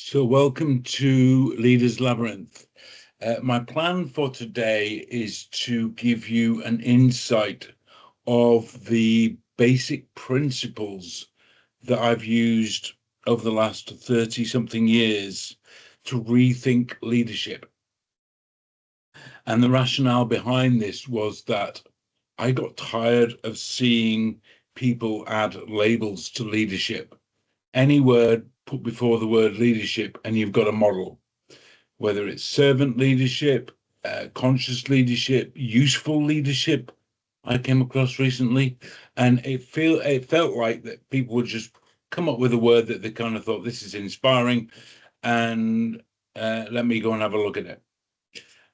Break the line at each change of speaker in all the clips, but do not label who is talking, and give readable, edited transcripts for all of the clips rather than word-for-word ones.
So welcome to Leaders Labyrinth. My plan for today is to give you an insight of the basic principles that I've used over the last 30 something years to rethink leadership. And the rationale behind this was that I got tired of seeing people add labels to leadership. Any word put before the word leadership and you've got a model, whether it's servant leadership, conscious leadership, useful leadership. I came across recently, and it felt like that people would just come up with a word that they kind of thought, this is inspiring, and let me go and have a look at it.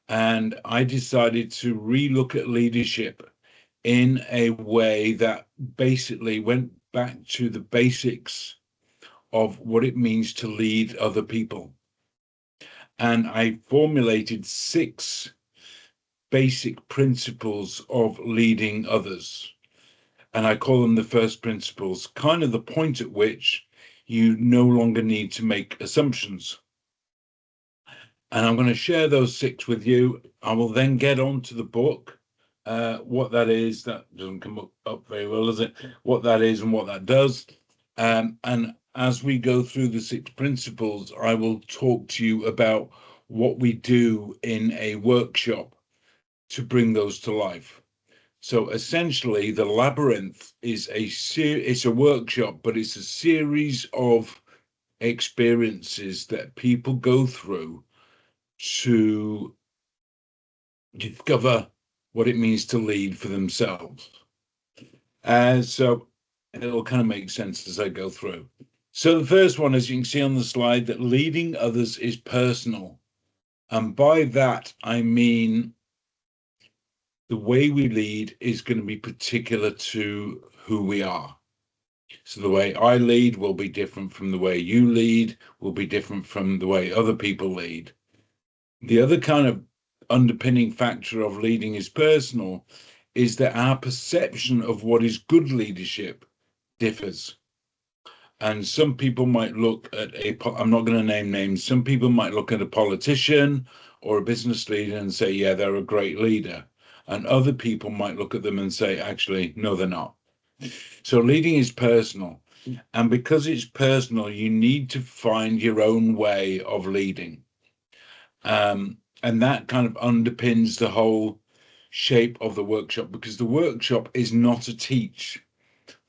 And I decided to relook at leadership in a way that basically went back to the basics of what it means to lead other people. And I formulated 6 basic principles of leading others. And I call them the first principles, kind of the point at which you no longer need to make assumptions. And I'm going to share those 6 with you. I will then get on to the book, what that is. That doesn't come up very well, does it? What that is and what that does. And as we go through the 6 principles, I will talk to you about what we do in a workshop to bring those to life. So essentially, the labyrinth is it's a workshop, but it's a series of experiences that people go through to discover what it means to lead for themselves. So it'll kind of make sense as I go through. So the first one, as you can see on the slide, that leading others is personal. And by that, I mean the way we lead is going to be particular to who we are. So the way I lead will be different from the way you lead, will be different from the way other people lead. The other kind of underpinning factor of leading is personal is that our perception of what is good leadership differs. And some people might look at I'm not going to name names, some people might look at a politician or a business leader and say, yeah, they're a great leader. And other people might look at them and say, actually, no, they're not. So leading is personal. And because it's personal, you need to find your own way of leading. And that kind of underpins the whole shape of the workshop, because the workshop is not a teach.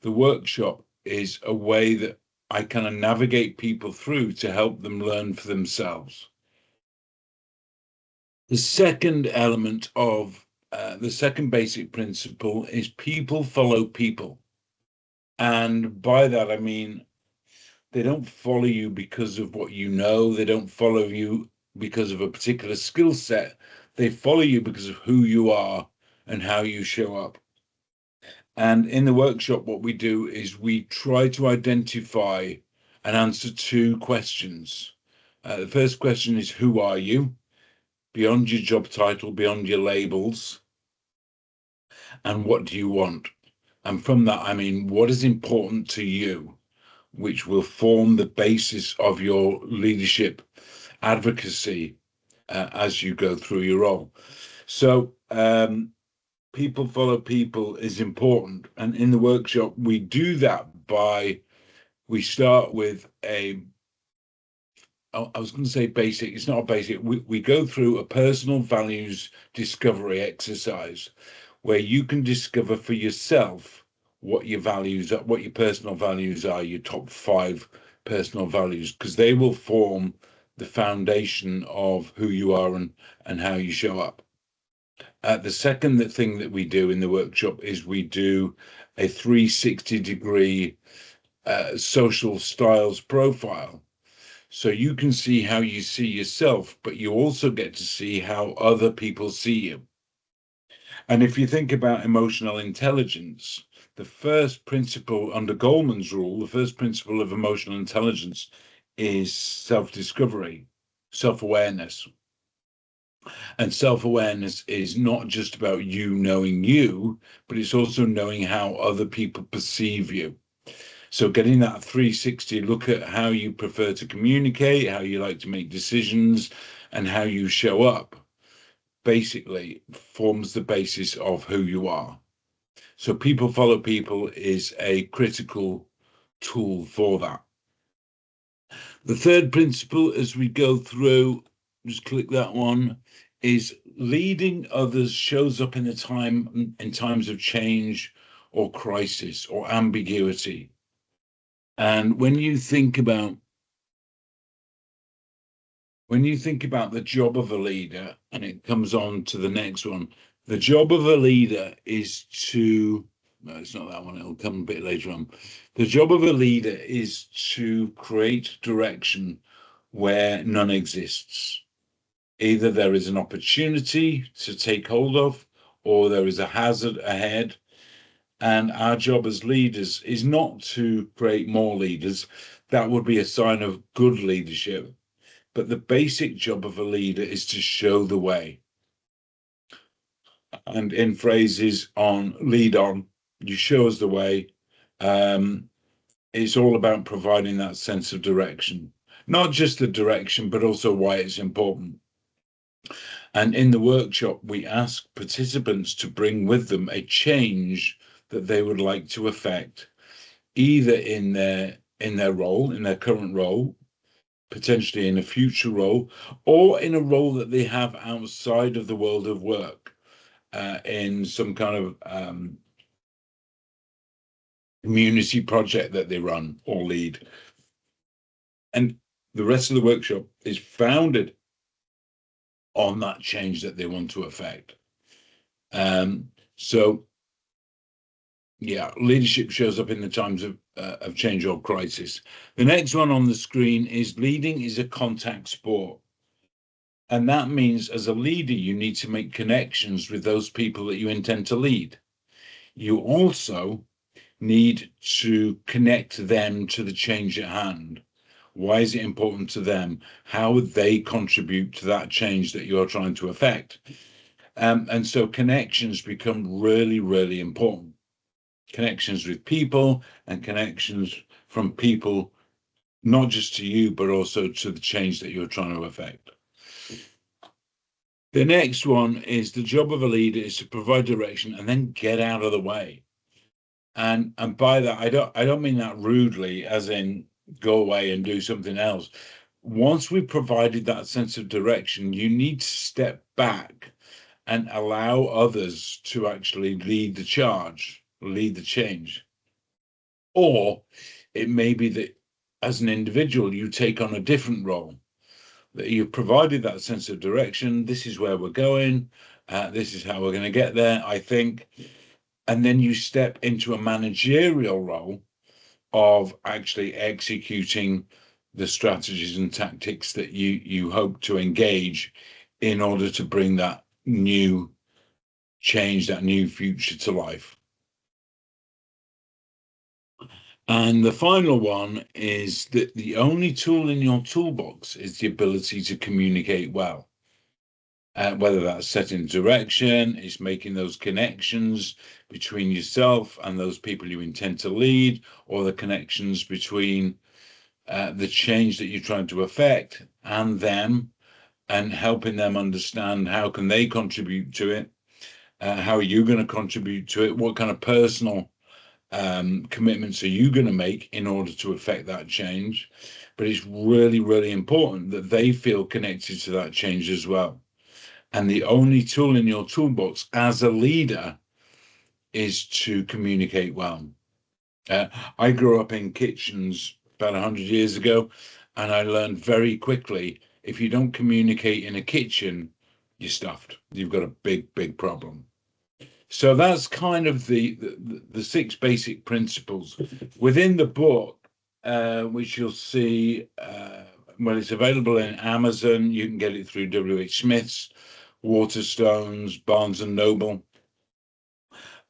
The workshop is a way that I kind of navigate people through to help them learn for themselves. The second element of the second basic principle is people follow people. And by that, I mean, they don't follow you because of what you know. They don't follow you because of a particular skill set. They follow you because of who you are and how you show up. And in the workshop, what we do is we try to identify and answer 2 questions. The first question is, who are you? Beyond your job title, beyond your labels. And what do you want? And from that, I mean, what is important to you, which will form the basis of your leadership advocacy as you go through your role. So people follow people is important. And in the workshop, we do that we start with I was going to say basic, it's not a basic, we go through a personal values discovery exercise where you can discover for yourself what your values are, what your personal values are, your top 5 personal values, because they will form the foundation of who you are and how you show up. The second thing that we do in the workshop is we do a 360-degree social styles profile. So you can see how you see yourself, but you also get to see how other people see you. And if you think about emotional intelligence, the first principle under Goleman's rule, the first principle of emotional intelligence is self-discovery, self-awareness. And self-awareness is not just about you knowing you, but it's also knowing how other people perceive you. So getting that 360 look at how you prefer to communicate, how you like to make decisions, and how you show up basically forms the basis of who you are. So people follow people is a critical tool for that. The third principle as we go through, just click that one, is leading others shows up in times of change or crisis or ambiguity. And when you think about the job of a leader, and it comes on to the next one, the job of a leader is to, no, it's not that one, it'll come a bit later on. The job of a leader is to create direction where none exists. Either there is an opportunity to take hold of, or there is a hazard ahead. And our job as leaders is not to create more leaders. That would be a sign of good leadership. But the basic job of a leader is to show the way. And in phrases on lead on, you show us the way. It's all about providing that sense of direction, not just the direction, but also why it's important. And in the workshop, we ask participants to bring with them a change that they would like to affect, either in their role, in their current role, potentially in a future role, or in a role that they have outside of the world of work, in some kind of community project that they run or lead. And the rest of the workshop is founded on that change that they want to affect. So yeah, leadership shows up in the times of change or crisis. The next one on the screen is leading is a contact sport. And that means as a leader, you need to make connections with those people that you intend to lead. You also need to connect them to the change at hand. Why is it important to them? How would they contribute to that change that you're trying to affect? And so connections become really, really important. Connections with people and connections from people, not just to you, but also to the change that you're trying to affect. The next one is the job of a leader is to provide direction and then get out of the way. And by that, I don't mean that rudely, as in go away and do something else. Once we've provided that sense of direction, you need to step back and allow others to actually lead the charge, lead the change. Or it may be that as an individual, you take on a different role, that you've provided that sense of direction. This is where we're going. This is how we're going to get there, I think. And then you step into a managerial role of actually executing the strategies and tactics that you hope to engage in order to bring that new change, that new future to life. And the final one is that the only tool in your toolbox is the ability to communicate well. Whether that's setting direction, it's making those connections between yourself and those people you intend to lead, or the connections between the change that you're trying to affect and them, and helping them understand how can they contribute to it, how are you going to contribute to it, what kind of personal commitments are you going to make in order to affect that change. But it's really, really important that they feel connected to that change as well. And the only tool in your toolbox as a leader is to communicate well. I grew up in kitchens about 100 years ago, and I learned very quickly, if you don't communicate in a kitchen, you're stuffed. You've got a big, big problem. So that's kind of the 6 basic principles within the book, which you'll see, well, it's available in Amazon. You can get it through W.H. Smith's, Waterstones, Barnes and Noble.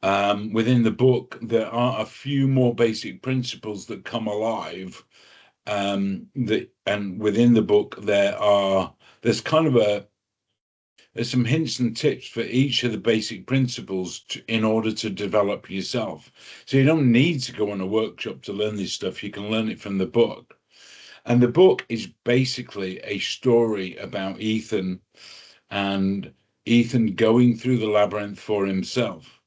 Within the book, there are a few more basic principles that come alive. And within the book, there's kind of there's some hints and tips for each of the basic principles in order to develop yourself. So you don't need to go on a workshop to learn this stuff. You can learn it from the book. And the book is basically a story about Ethan and Ethan going through the labyrinth for himself.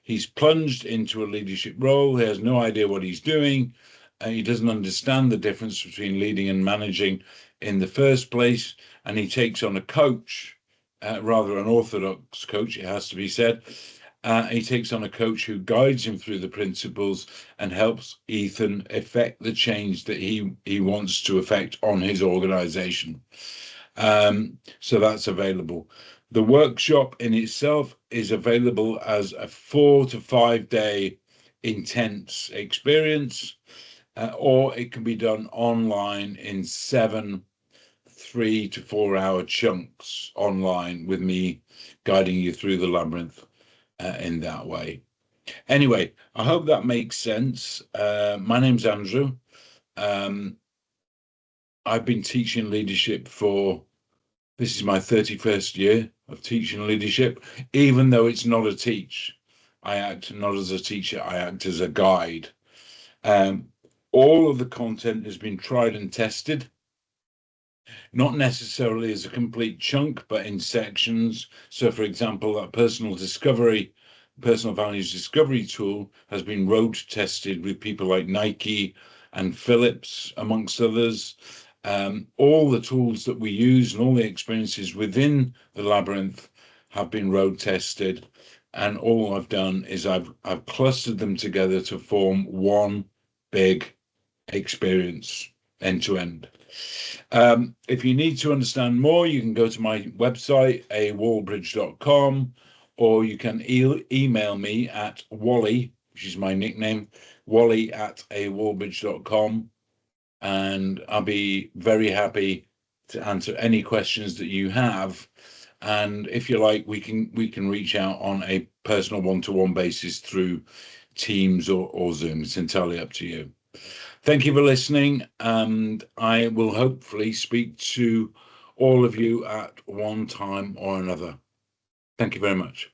He's plunged into a leadership role. He has no idea what he's doing. He doesn't understand the difference between leading and managing in the first place. And he takes on a coach, rather an orthodox coach, it has to be said. He takes on a coach who guides him through the principles and helps Ethan effect the change that he wants to effect on his organization. So that's available. The workshop in itself is available as a 4 to 5 day intense experience, or it can be done online in 7 3 to 4 hour chunks online with me guiding you through the labyrinth in that way. Anyway, I hope that makes sense. My name's Andrew. I've been teaching leadership this is my 31st year of teaching leadership, even though it's not a teach. I act not as a teacher, I act as a guide. All of the content has been tried and tested, not necessarily as a complete chunk, but in sections. So, for example, that personal values discovery tool has been road tested with people like Nike and Philips, amongst others. All the tools that we use and all the experiences within the labyrinth have been road tested, and all I've done is I've clustered them together to form one big experience end to end. If you need to understand more, you can go to my website, awallbridge.com, or you can email me at Wally, which is my nickname, wally@awallbridge.com. And I'll be very happy to answer any questions that you have. And if you like, we can reach out on a personal one-to-one basis through Teams or Zoom. It's entirely up to you. Thank you for listening, and I will hopefully speak to all of you at one time or another. Thank you very much.